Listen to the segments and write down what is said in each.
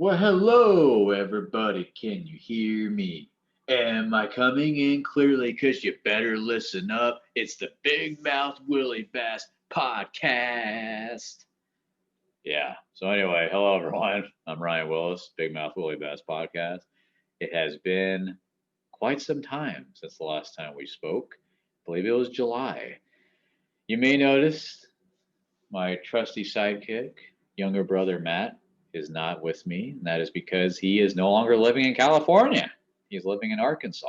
Well, hello, everybody. Can you hear me? Am I coming in clearly? Because you better listen up. It's the Big Mouth Willie Bass podcast. Yeah. So, anyway, hello, everyone. I'm Ryan Willis, Big Mouth Willie Bass podcast. It has been quite some time since the last time we spoke. I believe it was July. You may notice my trusty sidekick, younger brother Matt, is not with me, and that is because he is no longer living in California. He's living in Arkansas.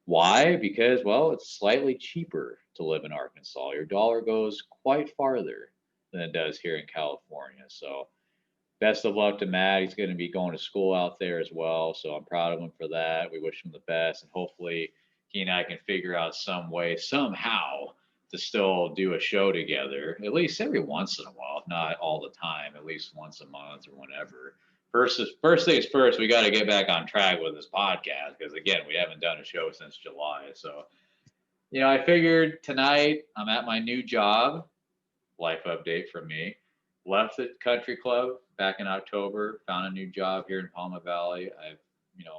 Why? Because, well, it's slightly cheaper to live in Arkansas. Your dollar goes quite farther than it does here in California. So, best of luck to Matt. He's going to be going to school out there as well. So, I'm proud of him for that. We wish him the best, and hopefully, he and I can figure out some way, somehow, to still do a show together, at least every once in a while, if not all the time, at least once a month or whenever. First things first, we got to get back on track with this podcast because again, we haven't done a show since July. So, I figured tonight I'm at my new job. Life update from me. Left the country club back in October. Found a new job here in Palma Valley. I've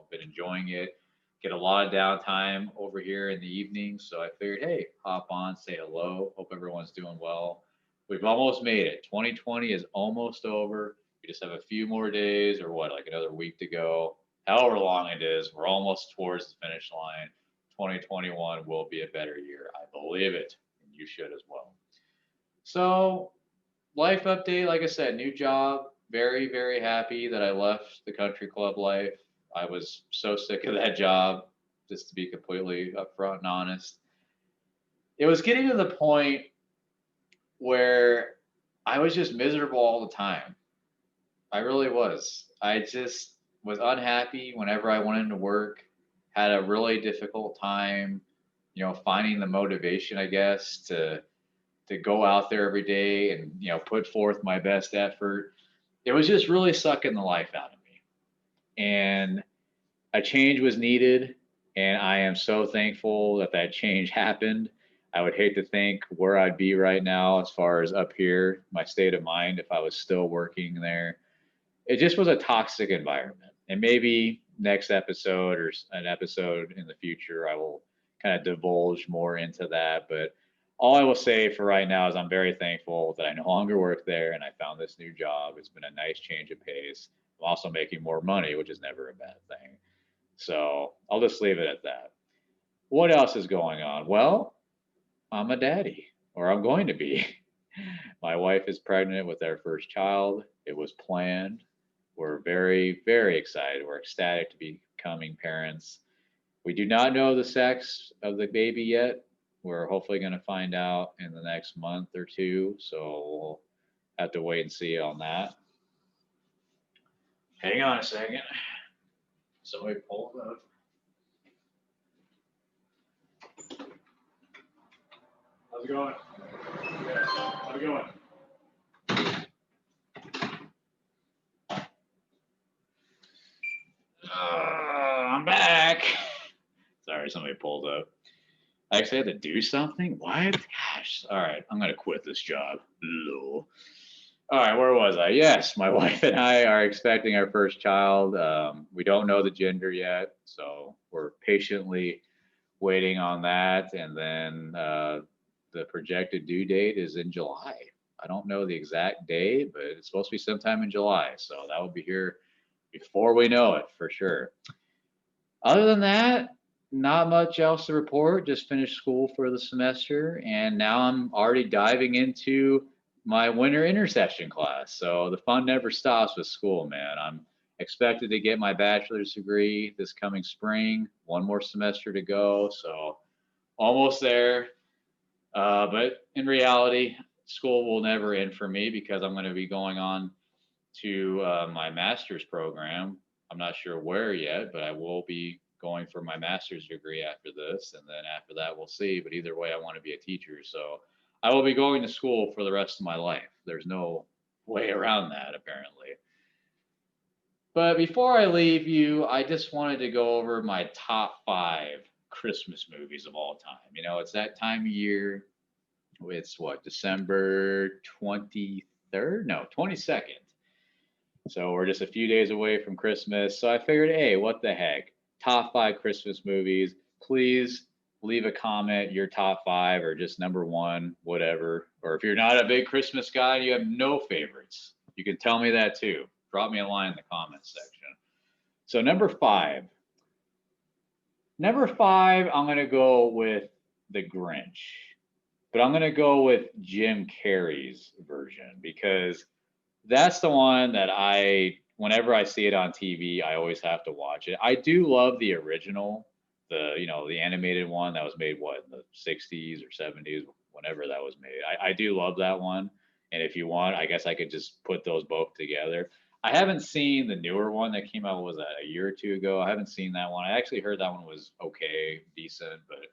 been enjoying it. Get a lot of downtime over here in the evenings, so I figured, hey, hop on, say hello. Hope everyone's doing well. We've almost made it. 2020 is almost over. We just have a few more days, or what, like another week to go. However long it is, we're almost towards the finish line. 2021 will be a better year. I believe it, and you should as well. So, life update, like I said, new job. Very, very happy that I left the country club life. I was so sick of that job, just to be completely upfront and honest. It was getting to the point where I was just miserable all the time. I really was. I just was unhappy whenever I went into work, had a really difficult time, finding the motivation, I guess, to go out there every day and put forth my best effort. It was just really sucking the life out of me, and a change was needed, and I am so thankful that that change happened. I would hate to think where I'd be right now as far as up here, my state of mind, if I was still working there. It just was a toxic environment, and maybe next episode or an episode in the future I will kind of divulge more into that. But all I will say for right now is I'm very thankful that I no longer work there and I found this new job. It's been a nice change of pace. I'm also making more money, which is never a bad thing. So I'll just leave it at that. What else is going on? Well, I'm a daddy, or I'm going to be. My wife is pregnant with our first child. It was planned. We're very, very excited. We're ecstatic to be becoming parents. We do not know the sex of the baby yet. We're hopefully going to find out in the next month or two. So we'll have to wait and see on that. Hang on a second. Somebody pull it up. How's it going? Yeah. How's it going? I'm back. Sorry, somebody pulled up. I actually had to do something? What? Gosh. All right, I'm going to quit this job. Lol. All right, where was I? Yes, my wife and I are expecting our first child. We don't know the gender yet, so we're patiently waiting on that. And then the projected due date is in July. I don't know the exact day, but it's supposed to be sometime in July. So that will be here before we know it for sure. Other than that, not much else to report. Just finished school for the semester, and now I'm already diving into my winter intercession class. So the fun never stops with school, man. I'm expected to get my bachelor's degree this coming spring. One more semester to go, so almost there. But in reality, school will never end for me because I'm going to be going on to my master's program. I'm not sure where yet, but I will be going for my master's degree after this. And then after that, we'll see. But either way, I want to be a teacher. So I will be going to school for the rest of my life. There's no way around that, apparently. But before I leave you, I just wanted to go over my top five Christmas movies of all time. It's that time of year. It's what, December 23rd? No, 22nd. So we're just a few days away from Christmas. So I figured, hey, what the heck? Top five Christmas movies. Please leave a comment, your top five or just number one, whatever. Or if you're not a big Christmas guy and you have no favorites, you can tell me that too. Drop me a line in the comments section. So number five. Number five, I'm gonna go with The Grinch. But I'm gonna go with Jim Carrey's version because that's the one that whenever I see it on TV, I always have to watch it. I do love the original, the animated one that was made what in the 60s or 70s, whenever that was made. I do love that one. And if you want, I guess I could just put those both together. I haven't seen the newer one that came out, was that a year or two ago? I haven't seen that one. I actually heard that one was okay, decent, but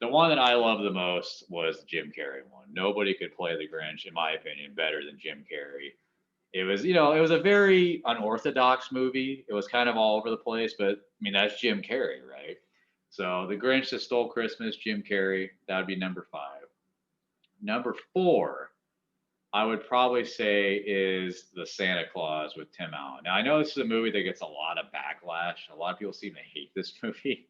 the one that I love the most was the Jim Carrey one. Nobody could play the Grinch, in my opinion, better than Jim Carrey. It was a very unorthodox movie. It was kind of all over the place, but I mean, that's Jim Carrey, right? So The Grinch That Stole Christmas, Jim Carrey, that would be number five. Number four, I would probably say is The Santa Claus with Tim Allen. Now, I know this is a movie that gets a lot of backlash. A lot of people seem to hate this movie.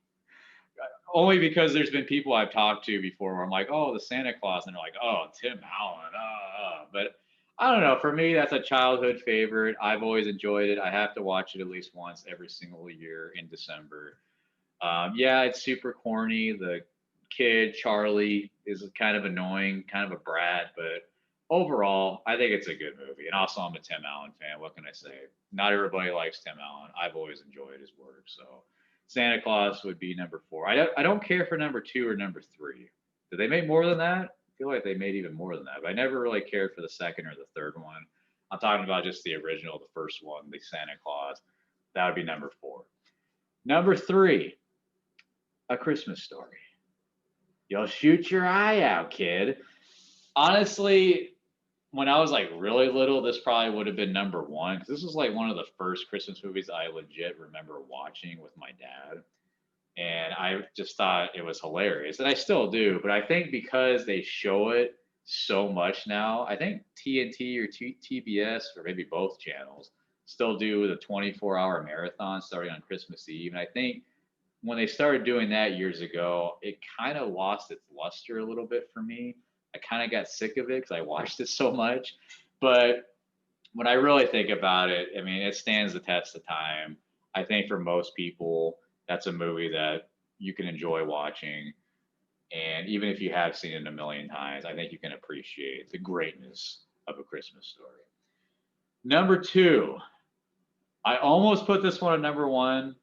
Only because there's been people I've talked to before where I'm like, oh, the Santa Claus, and they're like, oh, Tim Allen, but I don't know. For me, that's a childhood favorite. I've always enjoyed it. I have to watch it at least once every single year in December. Yeah, it's super corny. The kid Charlie is kind of annoying, kind of a brat, but overall, I think it's a good movie. And also, I'm a Tim Allen fan. What can I say? Not everybody likes Tim Allen. I've always enjoyed his work. So Santa Claus would be number four. I don't care for number two or number three. Did they make more than that? I feel like they made even more than that. But I never really cared for the second or the third one. I'm talking about just the original, the first one, the Santa Claus. That would be number four. Number three, A Christmas Story. You'll shoot your eye out, kid. Honestly, when I was like really little, this probably would have been number one because this was like one of the first Christmas movies I legit remember watching with my dad. And I just thought it was hilarious. And I still do, but I think because they show it so much now, I think TNT or TBS or maybe both channels still do the 24-hour marathon starting on Christmas Eve. And I think when they started doing that years ago, it kind of lost its luster a little bit for me. I kind of got sick of it because I watched it so much. But when I really think about it, I mean, it stands the test of time. I think for most people, that's a movie that you can enjoy watching. And even if you have seen it a million times, I think you can appreciate the greatness of A Christmas Story. Number two, I almost put this one at number one.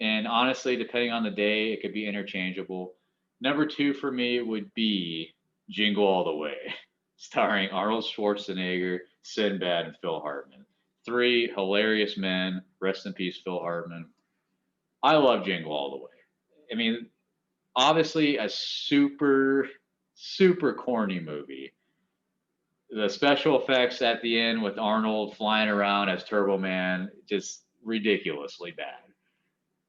And honestly, depending on the day, it could be interchangeable. Number two for me would be Jingle All the Way, starring Arnold Schwarzenegger, Sinbad, and Phil Hartman. Three hilarious men. Rest in peace, Phil Hartman. I love Jingle All the Way. I mean, obviously a super, super corny movie. The special effects at the end with Arnold flying around as Turbo Man, just ridiculously bad.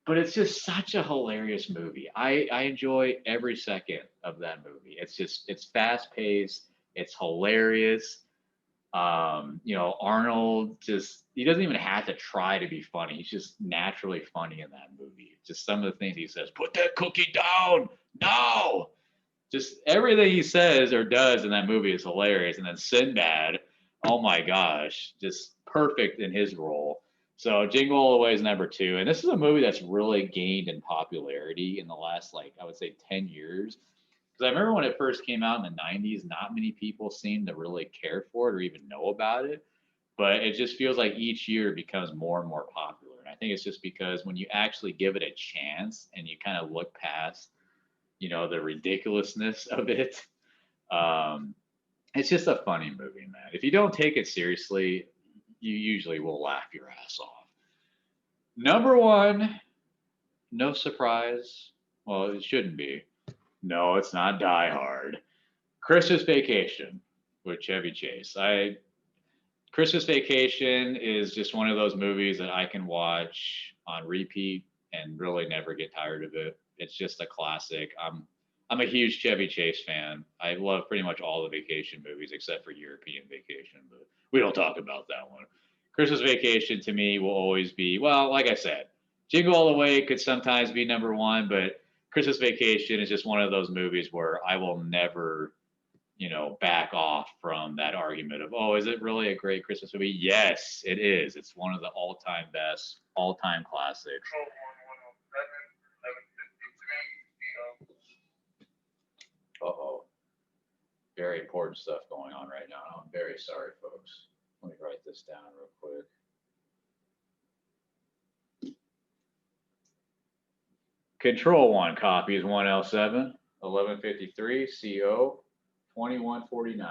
But it's just such a hilarious movie. I enjoy every second of that movie. It's fast paced. It's hilarious. Arnold just he doesn't even have to try to be funny. He's just naturally funny in that movie. Just some of the things he says, put that cookie down. No. Just everything he says or does in that movie is hilarious. And then Sinbad, oh my gosh, just perfect in his role. So Jingle All the Way is number two. And this is a movie that's really gained in popularity in the last, like, I would say 10 years. Because I remember when it first came out in the 90s, not many people seemed to really care for it or even know about it. But it just feels like each year it becomes more and more popular. And I think it's just because when you actually give it a chance and you kind of look past, the ridiculousness of it, um, it's just a funny movie, man. If you don't take it seriously, you usually will laugh your ass off. Number one, no surprise. Well, it shouldn't be. No, it's not Die Hard. Christmas Vacation with Chevy Chase. Christmas Vacation is just one of those movies that I can watch on repeat and really never get tired of it. It's just a classic. I'm a huge Chevy Chase fan. I love pretty much all the vacation movies except for European Vacation, but we don't talk about that one. Christmas Vacation to me will always be, well, like I said, Jingle All the Way could sometimes be number one, but Christmas Vacation is just one of those movies where I will never, back off from that argument of, oh, is it really a great Christmas movie? Yes, it is. It's one of the all-time best, all-time classics. Uh-oh. Very important stuff going on right now. I'm very sorry, folks. Let me write this down real quick. Control 1 copies 1L7, 1153, CO, 2149.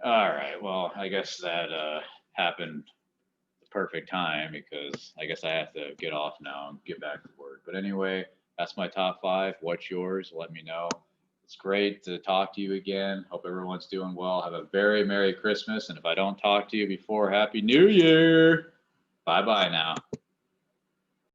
All right, well, I guess that happened the perfect time because I guess I have to get off now and get back to work. But anyway, that's my top 5. What's yours? Let me know. It's great to talk to you again. Hope everyone's doing well. Have a very Merry Christmas. And if I don't talk to you before, Happy New Year. Bye-bye now.